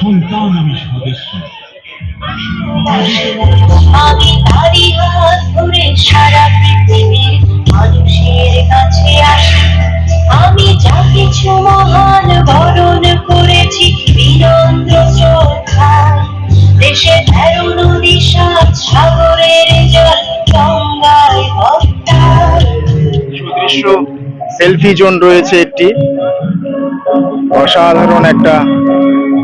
সন্তান আমি স্বদেশী। আমি তারি হাত ধরে সারা পৃথিবীর মানুষের কাছে আসি। আমি যা কিছু মহান বরণ করেছি বিনম্র শ্রদ্ধায়। দেশে 13 নদী 7 সাগরের জল গঙ্গায় ভক্তায়। সুদৃশ্য সেলফি জোন রয়েছে একটি, অসাধারণ একটা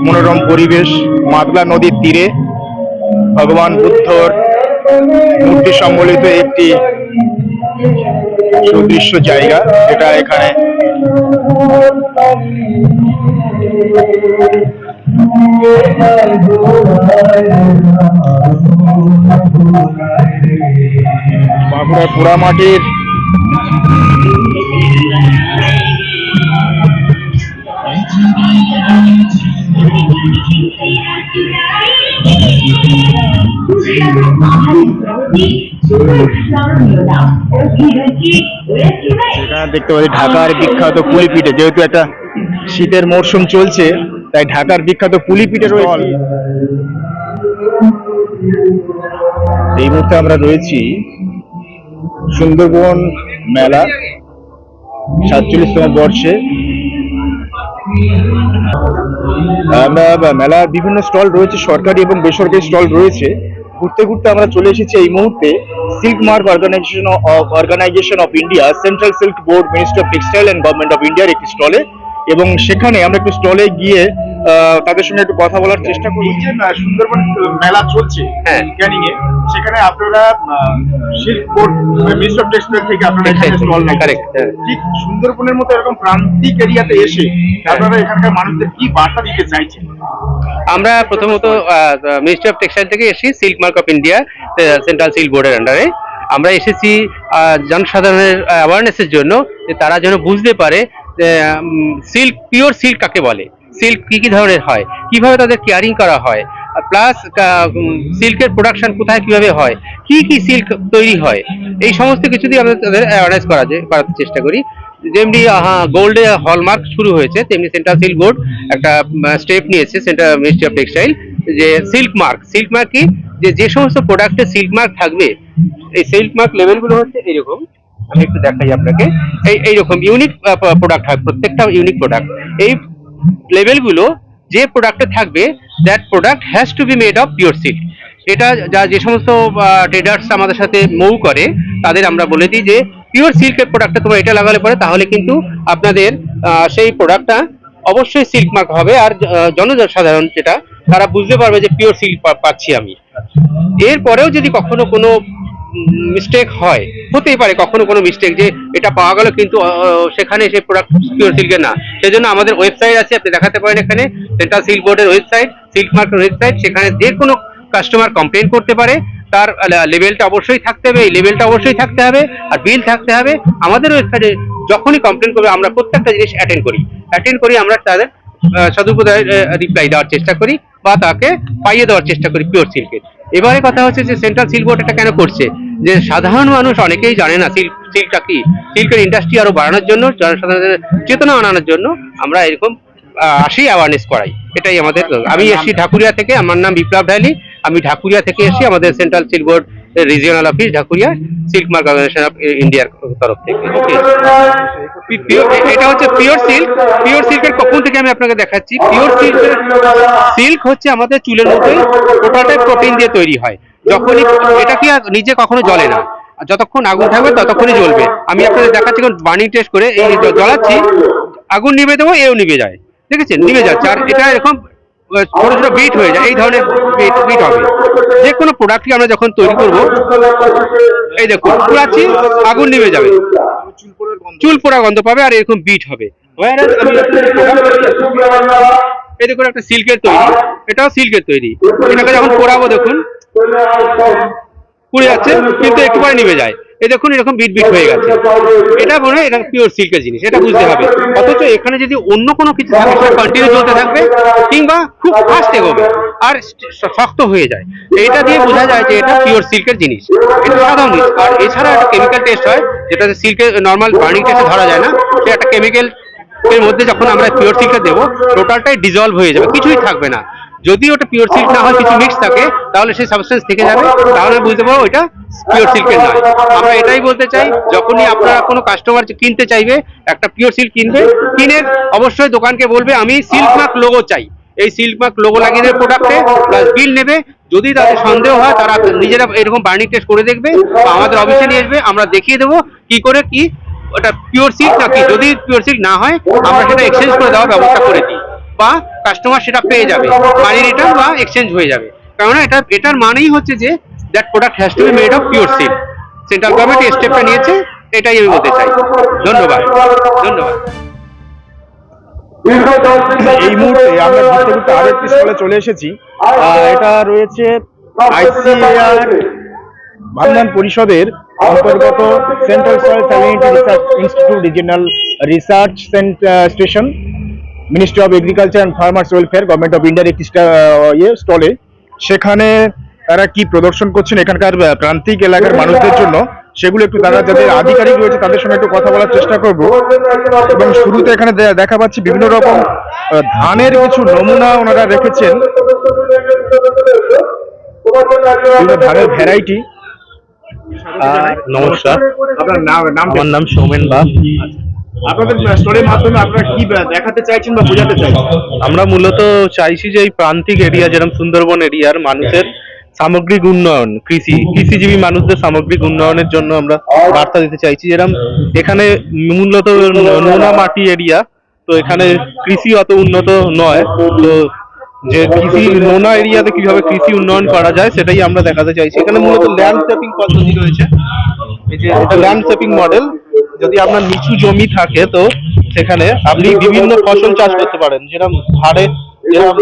মনোরম পরিবেশ মাতলা নদীর তীরে ভগবান বুদ্ধর মূর্তি সম্বলিত একটি সুদৃশ্য জায়গা, যেটা এখানে বাঁকুড়া পোড়ামাটির সেখানে দেখতে পাচ্ছি ঢাকার বিখ্যাত পুলি পিঠে। যেহেতু একটা শীতের মরশুম চলছে, তাই ঢাকার বিখ্যাত পুলি পিঠে রয়েছে। এই মুহূর্তে আমরা রয়েছি সুন্দরবন মেলা 47তম বর্ষে। আমরা মেলার বিভিন্ন স্টল রয়েছে, সরকারি এবং বেসরকারি স্টল রয়েছে। ঘুরতে ঘুরতে আমরা চলে এসেছি এই মুহূর্তে silk mark organisation of India, central silk board, ministry of textile and government of ইন্ডিয়ার একটি স্টলে। এবং সেখানে আমরা একটু স্টলে গিয়ে তাদের সঙ্গে একটু কথা বলার চেষ্টা করি। যে সুন্দরবন মেলা চলছে, হ্যাঁ, ক্যানিং এ, সেখানে আপনারা silk board, ministry of textile থেকে আপনারা এখানে স্টল নেন। কারেক্ট। ঠিক সুন্দরবনের মতো এরকম প্রান্তিক এরিয়াতে এসে আপনারা এখানকার মানুষদের কি বার্তা দিতে চাইছেন? আমরা প্রথমত মিনিস্ট্রি অফ টেক্সটাইল থেকে এসেছি, silk mark of India, central silk বোর্ডের আন্ডারে। আমরা এসেছি জনসাধারণের অ্যাওয়ারনেসের জন্য, যে তারা যেন বুঝতে পারে সিল্ক, পিওর সিল্ক কাকে বলে, সিল্ক কি কি ধরনের হয়, কিভাবে তাদের কেয়ারিং করা হয়, প্লাস সিল্কের প্রোডাকশন কোথায় কিভাবে হয়, কি কি সিল্ক তৈরি হয়, এই সমস্ত কিছু দিয়ে আমরা তাদের অ্যাওয়ারনেস করাতে চেষ্টা করি। যেমনি গোল্ডে হলমার্ক শুরু হয়েছে, তেমনি সেন্ট্রাল সিল্ক বোর্ড একটা স্টেপ নিয়েছে, সেন্ট্রাল মিনিস্ট্রি অফ টেক্সটাইল, যে সিল্ক মার্ক কি, যে সমস্ত প্রোডাক্টে সিল্ক মার্ক থাকবে, এই সিল্ক মার্ক লেভেলগুলো হচ্ছে এইরকম। আমি একটু দেখাই আপনাকে, এইরকম ইউনিক প্রোডাক্ট হয়, প্রত্যেকটা ইউনিক প্রোডাক্ট। এই লেভেলগুলো যে প্রোডাক্টে থাকবে, that product has to be made of pure silk. এটা যে সমস্ত ট্রেডার্স আমাদের সাথে মুভ করে, তাদের আমরা বলে দিই যে পিওর সিল্কের প্রোডাক্টটা তোমরা এটা লাগালে পরে তাহলে কিন্তু আপনাদের সেই প্রোডাক্টটা অবশ্যই সিল্ক মার্ক হবে। আর জনসাধারণ যেটা, তারা বুঝতে পারবে যে পিওর সিল্ক পাচ্ছি আমি। এরপরেও যদি কখনো কোনো মিস্টেক হয়, হতেই পারে কখনো কোনো মিস্টেক, যে এটা পাওয়া গেল কিন্তু সেখানে সেই প্রোডাক্ট পিওর সিল্কের না, সেজন্য আমাদের ওয়েবসাইট আছে, আপনি দেখাতে পারেন এখানে, সেন্ট্রাল সিল্ক বোর্ডের ওয়েবসাইট, সিল্ক মার্কের ওয়েবসাইট। সেখানে যে কোনো কাস্টমার কমপ্লেন করতে পারে, তার লেভেলটা অবশ্যই থাকতে হবে, এই লেভেলটা অবশ্যই থাকতে হবে, আর বিল থাকতে হবে। আমাদের ওয়েবসাইটে যখনই কমপ্লেন করবে, আমরা প্রত্যেকটা জিনিস অ্যাটেন্ড করি, আমরা তাদের সদুপদায় রিপ্লাই দেওয়ার চেষ্টা করি বা তাকে পাইয়ে দেওয়ার চেষ্টা করি পিওর সিল্কের। এবারে কথা হচ্ছে যে সেন্ট্রাল সিল্ক বোর্ড এটা কেন করছে, যে সাধারণ মানুষ অনেকেই জানে না সিল্কটা কি। সিল্কের ইন্ডাস্ট্রি আরো বাড়ানোর জন্য, জনসাধারণের চেতনা আনানোর জন্য আমরা এরকম আসি, অ্যাওয়ারনেস করাই, এটাই আমাদের। আমি এসেছি ঢাকুরিয়া থেকে, আমার নাম বিপ্লব ঢালি, আমি ঢাকুরিয়া থেকে এসেছি, আমাদের central silk board regional office Dhakuria, silk mark organisation of ইন্ডিয়ার তরফ থেকে। এটা হচ্ছে পিওর সিল্ক। পিওর সিল্কের কখন থেকে আমি আপনাকে দেখাচ্ছি। পিওর সিল্ক হচ্ছে আমাদের চুলের মধ্যে টোটালটাই প্রোটিন দিয়ে তৈরি হয়। যখনই এটা কি আর নিজে কখনো জ্বলে না, যতক্ষণ আগুন থাকবে ততক্ষণই জ্বলবে। আমি আপনাদের দেখাচ্ছি বার্নিং টেস্ট করে, এই জ্বলাচ্ছি, আগুন নিভে দেবো, এও নিভে যায়, দেখেছেন, নিভে যাচ্ছে। আর এটা এরকম ছোট ছোট বিট হয়ে যায়, এই ধরনের বিট হবে। যে কোনো প্রোডাক্টকে আমরা যখন তৈরি করবো, এই দেখুন পুরাচ্ছি, আগুন নিভে যাবে, চুল পোড়া গন্ধ পাবে, আর এরকম বিট হবে। এই দেখুন একটা সিল্কের তৈরি, এটাও সিল্কের তৈরি। এটাকে যখন পোড়াবো দেখুন পুড়ে যাচ্ছে, কিন্তু একটু পরে নিভে যায়। এই দেখুন এরকম বিট বিট হয়ে গেছে, এটা মনে হয় এটা পিওর সিল্কের জিনিস, এটা বুঝতে হবে। অথচ এখানে যদি অন্য কোনো কিছু থাকে, সেটা কন্টিনিউ চলতে থাকবে, কিংবা খুব ফাস্ট এগোবে আর শক্ত হয়ে যায়। এটা দিয়ে বোঝা যায় যে এটা পিওর সিল্কের জিনিস, এটা সাধারণ জিনিস। আর এছাড়া একটা কেমিক্যাল টেস্ট হয়, যেটা সিল্কের নর্মাল বার্নিং টেস্টে ধরা যায় না। সে একটা কেমিক্যাল এর মধ্যে যখন আমরা পিওর সিল্কটা দেবো, টোটালটাই ডিজলভ হয়ে যাবে, কিছুই থাকবে না। যদি ওটা পিওর সিল্ক না হয়, কিছু মিক্স থাকে, তাহলে সেই সাবস্টেন্স থেকে যাবে, তাহলে বুঝতে পারবো ওইটা পিওর সিল্কের নয়। আমরা এটাই বলতে চাই, যখনই আপনারা কোনো কাস্টমার কিনতে চাইবে, একটা পিওর সিল্ক কিনবে, কিনে অবশ্যই দোকানকে বলবে আমি সিল্ক মার্ক লোগো চাই। এই সিল্ক মার্ক লোগো লাগিয়ে দেবে প্রোডাক্টে, প্লাস বিল নেবে। যদি তাদের সন্দেহ হয়, তারা নিজেরা এরকম বার্নিং টেস্ট করে দেখবে বা আমাদের অফিসে নিয়ে আসবে, আমরা দেখিয়ে দেবো কি করে কি ওটা পিওর সিল্ক নাকি। যদি পিওর সিল্ক না হয়, আমরা সেটা এক্সচেঞ্জ করে দেওয়ার ব্যবস্থা করে দিই, বা কাস্টমার সেটা পেয়ে যাবে, মানি রিটার্ন বা এক্সচেঞ্জ হয়ে যাবে। কেননা এটার মানেই হচ্ছে যে that product has to be made of pure silk. Central government এই স্টেপটা নিয়েছে, এটাই আমি বলতে চাই। ধন্যবাদ। ধন্যবাদ। এই মুহূর্তে আমরা ঘুরতে ঘুরতে আরো একটি স্টলে চলে এসেছি। এটা রয়েছে ICAR বান্দন পরিষদের অন্তর্গত central soil salinity research institute regional research station, ministry of agriculture and farmers welfare, government of ইন্ডিয়ার একটি স্টলে। সেখানে তারা কি প্রদর্শন করছেন এখানকার প্রান্তিক এলাকার মানুষদের জন্য, সেগুলো একটু তারা যাদের আধিকারিক রয়েছে তাদের সঙ্গে একটু কথা বলার চেষ্টা করব। এবং শুরুতে এখানে দেখা পাচ্ছি বিভিন্ন রকম ধানের কিছু নমুনা ওনারা রেখেছেন, বিভিন্ন ধানের ভ্যারাইটি। নমস্কার, আপনার নাম? আমার নাম সৌমেন বাগ। আপনাদের স্টলের মাধ্যমে আপনারা কি দেখাতে চাইছেন বা বোঝাতে চাইছেন? আমরা মূলত চাইছি যে এই প্রান্তিক এরিয়া, যেরকম সুন্দরবন এরিয়ার মানুষের সামগ্রিক উন্নয়ন, কৃষিজীবী মানুষদের সামগ্রিক উন্নয়নের জন্য আমরা বার্তা দিতে চাইছি। যেরকম এখানে মূলত নোনা মাটি এরিয়া, তো এখানে কৃষি অত উন্নত নয়, তো যে কৃষি নোনা এরিয়াতে কিভাবে কৃষি উন্নয়ন করা যায় সেটাই আমরা দেখাতে চাইছি। এখানে মূলত ল্যান্ডশেপিং পদ্ধতি রয়েছে, এই যে এটা ল্যান্ডশেপিং মডেল। যদি আপনার নিচু জমি থাকে, তো সেখানে আপনি বিভিন্ন ফসল চাষ করতে পারেন। যেরকম যেরকম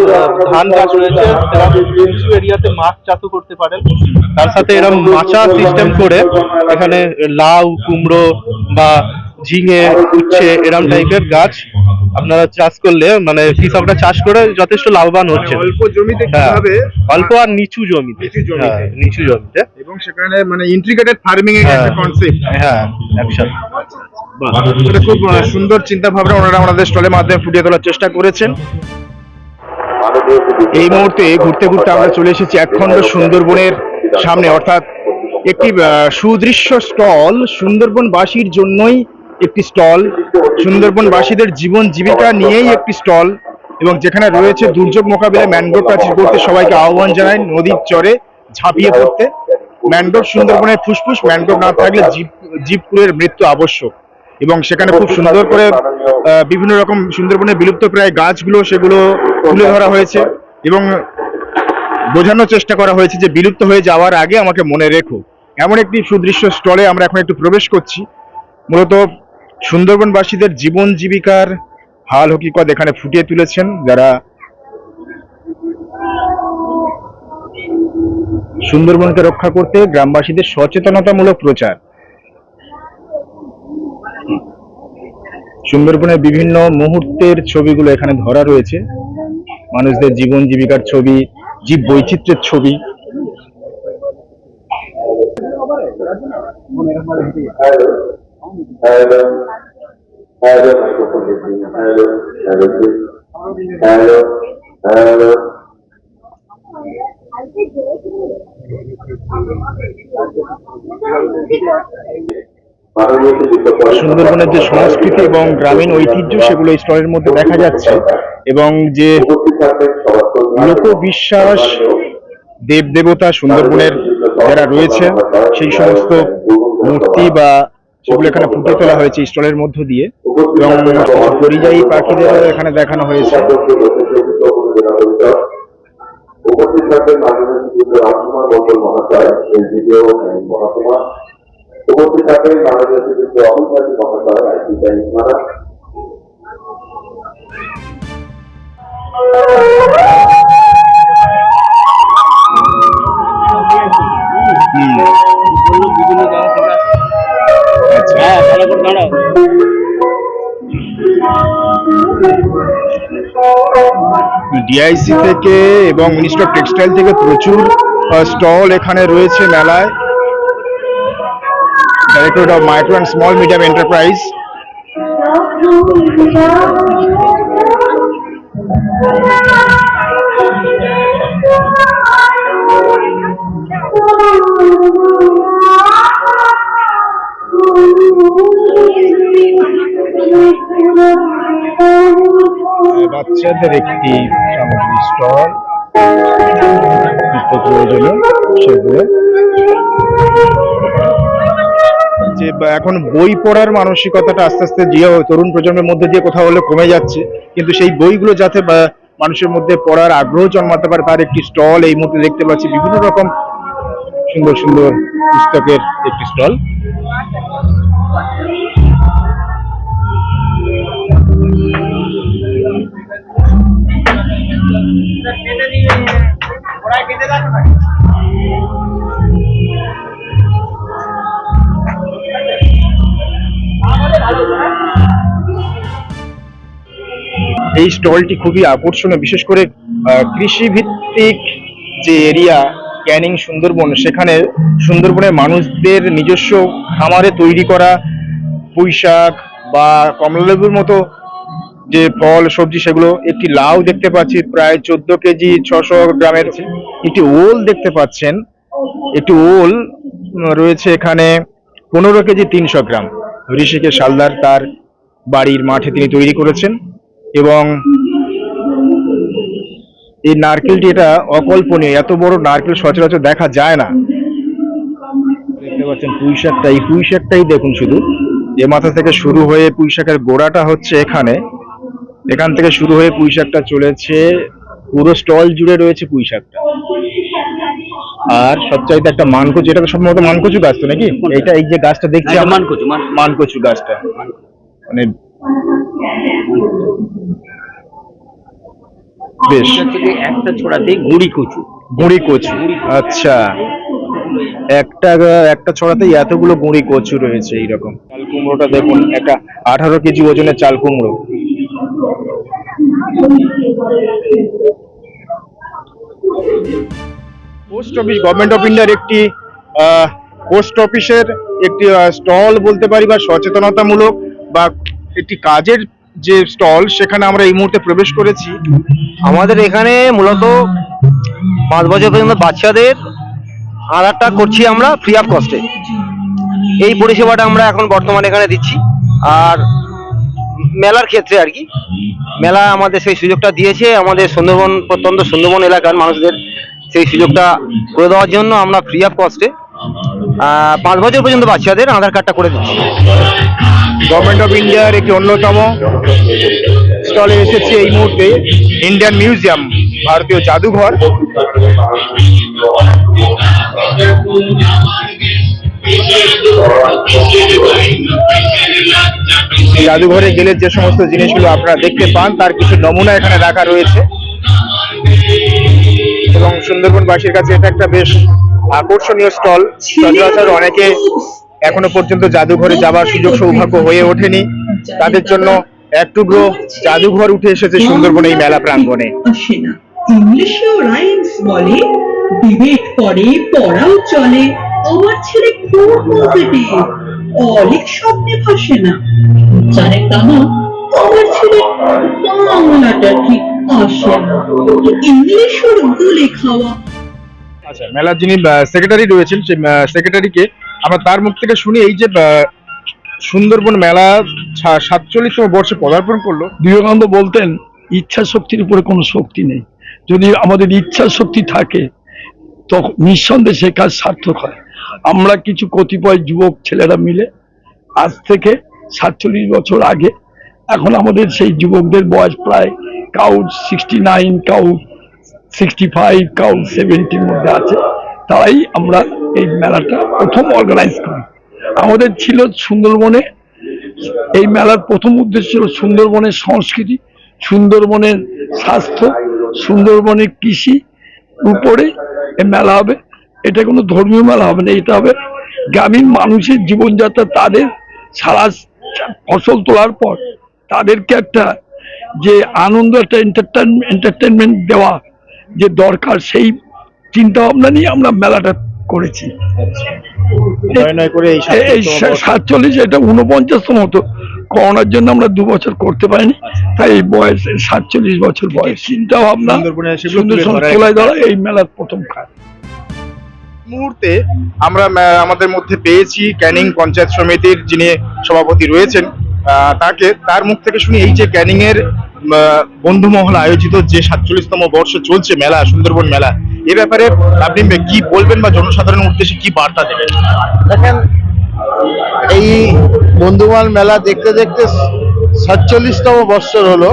ধান চাষ রয়েছে, সেরকম নিচু এরিয়াতে মাছ চাষও করতে পারেন। তার সাথে এরকম মাচা সিস্টেম করে এখানে লাউ, কুমড়ো বা ঝিঙে, উচ্ছে এরকম টাইপের গাছ আপনারা চাষ করলে, মানে কৃষকরা চাষ করে যথেষ্ট লাভবান হচ্ছে। অল্প জমিতে কিভাবে? অল্প আর নিচু জমিতে, নিচু জমিতে, এবং সেখানে মানে ইন্টিগ্রেটেড ফার্মিং এর একটা কনসেপ্ট। হ্যাঁ, একসাথে। এটা খুব সুন্দর চিন্তা ভাবনা ওনারা আমাদের স্টলের মাধ্যমে ফুটিয়ে তোলার চেষ্টা করেছেন। এই মুহূর্তে ঘুরতে ঘুরতে আমরা চলে এসেছি একখণ্ড সুন্দরবনের সামনে, অর্থাৎ একটি সুদৃশ্য স্টল, সুন্দরবনবাসীর জন্যই একটি স্টল, সুন্দরবনবাসীদের জীবন জীবিকা নিয়েই একটি স্টল, এবং যেখানে রয়েছে দুর্যোগ মোকাবিলায় ম্যানগ্রোভ প্রাচীর করতে সবাইকে আহ্বান জানায় নদীর চরে ঝাঁপিয়ে পড়তে। ম্যানগ্রোভ সুন্দরবনের ফুসফুস, ম্যানগ্রোভ না থাকলে জীবকুলের মৃত্যু আবশ্যক। এবং সেখানে খুব সুন্দর করে বিভিন্ন রকম সুন্দরবনের বিলুপ্ত প্রায় গাছগুলো সেগুলো তুলে ধরা হয়েছে এবং বোঝানোর চেষ্টা করা হয়েছে যে বিলুপ্ত হয়ে যাওয়ার আগে আমাকে মনে রেখো। এমন একটি সুদৃশ্য স্টলে আমরা এখন একটু প্রবেশ করছি। মূলত সুন্দরবনবাসীদের জীবন জীবিকার হাল হকিকত এখানে ফুটিয়ে তুলেছেন যারা সুন্দরবনকে রক্ষা করতে গ্রামবাসীদের সচেতনতামূলক প্রচার। সুন্দরবনের বিভিন্ন মুহূর্তের ছবিগুলো এখানে ধরা রয়েছে, মানুষদের জীবন জীবিকার ছবি, জীব বৈচিত্র্যের ছবি। সুন্দরবনের যে সংস্কৃতি এবং গ্রামীণ ঐতিহ্য সেগুলো এই স্টলের মধ্যে দেখা যাচ্ছে, এবং যে লোকবিশ্বাস, দেবদেবতা সুন্দরবনের যারা রয়েছে সেই সমস্ত মূর্তি বা সেগুলো এখানে ফুটিয়ে তোলা হয়েছে স্টলের মধ্য দিয়ে, এবং পরিযায়ী পাখিদেরও এখানে দেখানো হয়েছে। উপস্থিত থাকবেন বাংলাদেশের রাজকুমার মন্ডল মহাশয়, এলজিপিও মহাত্মা। উপস্থিত থাকবেন বাংলাদেশের অভিভাবক মহাশয়, আইসিটা ইসমারা। হ্যাঁ, ভালো করে দাঁড়াও। ডিআইসি থেকে এবং মিনিস্ট্রি অফ টেক্সটাইল থেকে প্রচুর স্টল এখানে রয়েছে মেলায়। Directorate of micro and small medium enterprise. বাচ্চাদের একটি সামগ্রী স্টল, নিত্য প্রয়োজনীয় সেগুলো। যে এখন বই পড়ার মানসিকতাটা আস্তে আস্তে যে তরুণ প্রজন্মের মধ্যে দিয়ে কোথাও হলে কমে যাচ্ছে, কিন্তু সেই বইগুলো যাতে মানুষের মধ্যে পড়ার আগ্রহ জন্মাতে পারে তার একটি স্টল এই মুহূর্তে দেখতে পাচ্ছি। বিভিন্ন রকম সুন্দর সুন্দর পুস্তকের একটি স্টল। এই স্টলটি খুবই আকর্ষণীয়, বিশেষ করে কৃষি ভিত্তিক যে এরিয়া ক্যানিং সুন্দরবন, সেখানে সুন্দরবনের মানুষদের নিজস্ব খামারে তৈরি করা পুঁইশাক বা কমলালেবুর মতো যে ফল সবজি, সেগুলো একটি লাউ দেখতে পাচ্ছি প্রায় 14 কেজি 600 গ্রামের, একটি ওল দেখতে পাচ্ছেন, একটি ওল রয়েছে এখানে 15 কেজি 300 গ্রাম। ঋষিকেশ হালদার তার বাড়ির মাঠে তিনি তৈরি করেছেন। এবং এই নারকেলটি, এটা অকল্পনীয়, এত বড় নারকেল সচরাচর দেখা যায় না। দেখতে পাচ্ছেন পুঁইশাকটা, এই পুঁইশাকটাই দেখুন শুধু, এ মাথা থেকে শুরু হয়ে পুঁইশাকের গোড়াটা হচ্ছে এখানে, এখান থেকে শুরু হয়ে পুঁইশাকটা চলেছে পুরো স্টল জুড়ে রয়েছে পুঁইশাকটা। আর সবচাইতে একটা মানকচু, এটা তো সম্ভবত মানকচু গাছ তো নাকি? এইটা এই যে গাছটা দেখছি মানকচু গাছটা, মানে বেশ একটা ছড়াতে গুঁড়ি কচু। আচ্ছা, একটা ছড়াতেই এতগুলো গুঁড়ি কচু রয়েছে। এইরকম চাল কুমড়োটা দেখুন, একটা 18 কেজি ওজনের চাল কুমড়ো। পোস্ট অফিস, গভর্নমেন্ট অফ ইন্ডিয়ার একটি পোস্ট অফিসের একটি স্টল বলতে পারি, বা সচেতনতামূলক বা একটি কাজের যে স্টল, সেখানে আমরা এই মুহূর্তে প্রবেশ করেছি। আমাদের এখানে মূলত 5 বছর পর্যন্ত বাচ্চাদের আধারটা করছি আমরা ফ্রি অফ কস্টে। এই পরিষেবাটা আমরা এখন বর্তমানে এখানে দিচ্ছি। আর মেলার ক্ষেত্রে আর কি, মেলা আমাদের সেই সুযোগটা দিয়েছে, আমাদের সুন্দরবন, প্রত্যন্ত সুন্দরবন এলাকার মানুষদের সেই সুযোগটা করে দেওয়ার জন্য আমরা ফ্রি অফ কস্টে 5 বছর পর্যন্ত বাচ্চাদের আধার কার্ডটা করে দিচ্ছি। গভর্নমেন্ট অফ ইন্ডিয়ার একটি অন্যতম স্টলে এসেছি এই মুহূর্তে, ইন্ডিয়ান মিউজিয়াম, ভারতীয় জাদুঘর। জাদুঘরে গেলে যে সমস্ত জিনিসগুলো আপনারা দেখতে পান তার কিছু নমুনা এখানে রাখা রয়েছে, এবং সুন্দরবনবাসীর কাছে এটা একটা বেশ আকর্ষণীয় স্টল। সচরাচর অনেকে এখনো পর্যন্ত জাদুঘরে যাওয়ার সুযোগ সৌভাগ্য হয়ে ওঠেনি, তাদের জন্য এক টুকরো জাদুঘর উঠে এসেছে সুন্দরবন এই মেলা প্রাঙ্গণে। ইংলিশেও রাইমস বলে, ডিবেট করে, পড়াও চলে, আমার ছেলে খুব পজিটিভ, অলিক স্বপ্নে ভাসে না, জানে তা না, আমার ছেলে বাংলাটা ঠিক আসে না, ইংলিশের গুলে খাওয়া। আচ্ছা, মেলার যিনি সেক্রেটারি রয়েছেন, সেই সেক্রেটারিকে আমরা তার মুখ থেকে শুনি, এই যে সুন্দরবন মেলা 47তম বর্ষে পদার্পণ করলো। বিবেকানন্দ বলতেন, ইচ্ছা শক্তির উপরে কোনো শক্তি নেই। যদি আমাদের ইচ্ছা শক্তি থাকে তখন নিঃসন্দেহে সে কাজ সার্থক হয়। আমরা কিছু কতিপয় যুবক ছেলেরা মিলে আজ থেকে 47 বছর আগে, এখন আমাদের সেই যুবকদের বয়স প্রায় কাউ 69, কাউ 65, কাউ 70-র মধ্যে আছে, তাই আমরা এই মেলাটা প্রথম অর্গানাইজ করি। আমাদের ছিল সুন্দরবনে, এই মেলার প্রথম উদ্দেশ্য ছিল সুন্দরবনের সংস্কৃতি, সুন্দরবনের স্বাস্থ্য, সুন্দরবনের কৃষি উপরে এই মেলা হবে। এটা কোনো ধর্মীয় মেলা হবে না, এটা হবে গ্রামীণ মানুষের জীবনযাত্রা, তাদের সারা ফসল তোলার পর তাদেরকে একটা যে আনন্দ, একটা এন্টারটেনমেন্ট দেওয়া যে দরকার, সেই চিন্তা ভাবনা নিয়ে আমরা মেলাটা করেছি। এই 47, এটা 49তম হতো, করোনার জন্য আমরা 2 বছর করতে পারিনি, তাই এই বয়স 47 বছর বয়স। চিন্তা ভাবনা সুন্দর তোলায় ধরা এই মেলার প্রথম কাজ। মুহূর্তে আমরা আমাদের মধ্যে পেয়েছি ক্যানিং পঞ্চায়েত সমিতির যিনি সভাপতি রয়েছেন, তার মুখ থেকে শুনি এই যে ক্যানিং এর বন্ধুমহল আয়োজিত যে 47তম বর্ষে চলছে মেলা, সুন্দরবন মেলা, এ ব্যাপারে আপনি কি বলবেন বা জনসাধারণের উদ্দেশ্যে কি বার্তা দেবেন? দেখেন, এই বন্ধুমহল মেলা দেখতে দেখতে 47তম বৎসর হলো।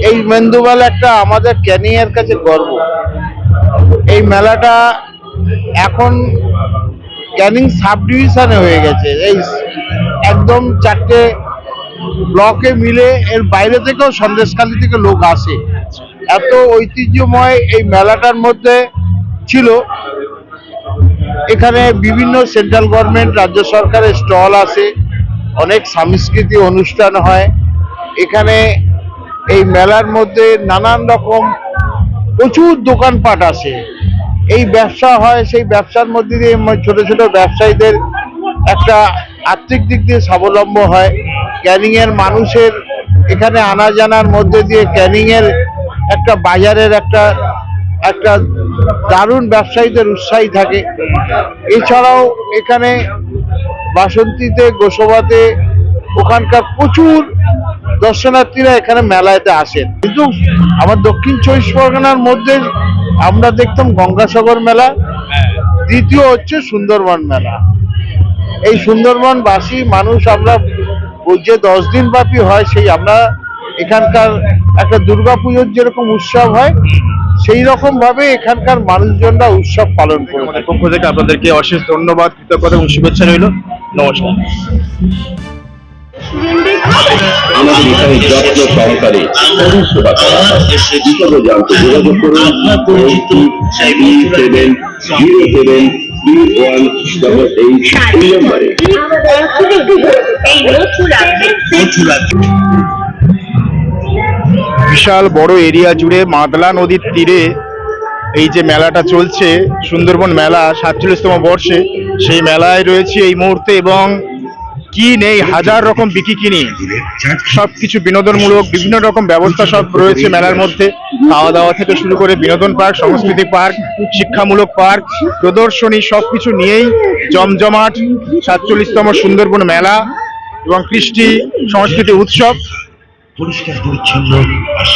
এই বন্ধুমহল একটা আমাদের ক্যানিং এর কাছে গর্ব। এই মেলাটা এখন ক্যানিং সাব ডিভিশনে হয়ে গেছে। এই একদম 4টে ব্লকে মিলে, এর বাইরে থেকেও সন্দেশখালী থেকে লোক আসে। এত ঐতিহ্যময় এই মেলাটার মধ্যে ছিল। এখানে বিভিন্ন সেন্ট্রাল গভর্নমেন্ট, রাজ্য সরকারের স্টল আছে, অনেক সাংস্কৃতিক অনুষ্ঠান হয় এখানে। এই মেলার মধ্যে নানান রকম প্রচুর দোকানপাট আছে, এই ব্যবসা হয়। সেই ব্যবসার মধ্যে দিয়ে ছোট ছোট ব্যবসায়ীদের একটা আর্থিক দিক দিয়ে স্বাবলম্ব হয়। ক্যানিং এর মানুষের এখানে আনা জানার মধ্যে দিয়ে ক্যানিং এর একটা বাজারের একটা দারুণ ব্যবসায়ীদের উৎসাহী থাকে। এছাড়াও এখানে বাসন্তীতে, গোসবাতে ওখানকার প্রচুর দর্শনার্থীরা এখানে মেলাতে আসেন। কিন্তু আমার দক্ষিণ 24 পরগনার মধ্যে আমরা দেখতাম গঙ্গাসাগর মেলা, দ্বিতীয় হচ্ছে সুন্দরবন মেলা। এই সুন্দরবনবাসী মানুষ আমরা যে 10 দিন ব্যাপী হয়, সেই আমরা এখানকার একটা দুর্গাপুজোর যেরকম উৎসব হয় সেই রকম ভাবে এখানকার মানুষজনরা উৎসব পালন করে। আমাদের পক্ষ থেকে আপনাদেরকে অশেষ ধন্যবাদ, কৃতজ্ঞতা এবং শুভেচ্ছা রইল। নমস্কার। আমাদের এখানে যত্ন সহকারে পরিষেবা করা হয়। বিশদ জানতে যোগাযোগ করুন 87070188 এই নম্বরে। বিশাল বড় এরিয়া জুড়ে মাদলা নদীর তীরে এই যে মেলাটা চলছে, সুন্দরবন মেলা 47তম বর্ষে, সেই মেলায় রয়েছে এই মুহূর্তে। এবং কি নেই, হাজার রকম বিকিনি, সবকিছু বিনোদনমূলক বিভিন্ন রকম ব্যবস্থা সব রয়েছে মেলার মধ্যে। খাওয়া দাওয়া থেকে শুরু করে বিনোদন পার্ক, সাংস্কৃতিক পার্ক, শিক্ষামূলক পার্ক, প্রদর্শনী, সবকিছু নিয়েই জমজমাট 47তম সুন্দরবন মেলা এবং কৃষ্টি সংস্কৃতি উৎসব। পরিষ্কার পরিচ্ছন্ন আর